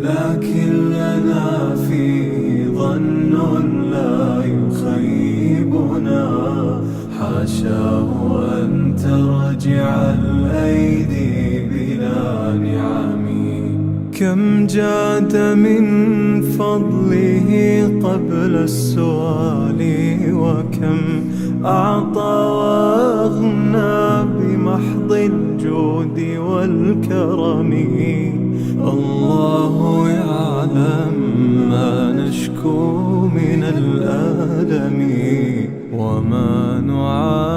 لكن لنا فيه ظن لا يخيبنا، حاشاه أن ترجع الأيدي بلا نعم. كم جاد من فضله قبل السؤال، وكم أعطى وأغنى بمحض الجود والكرم. الله يعلم ما نشكو من الألم، وما نعاني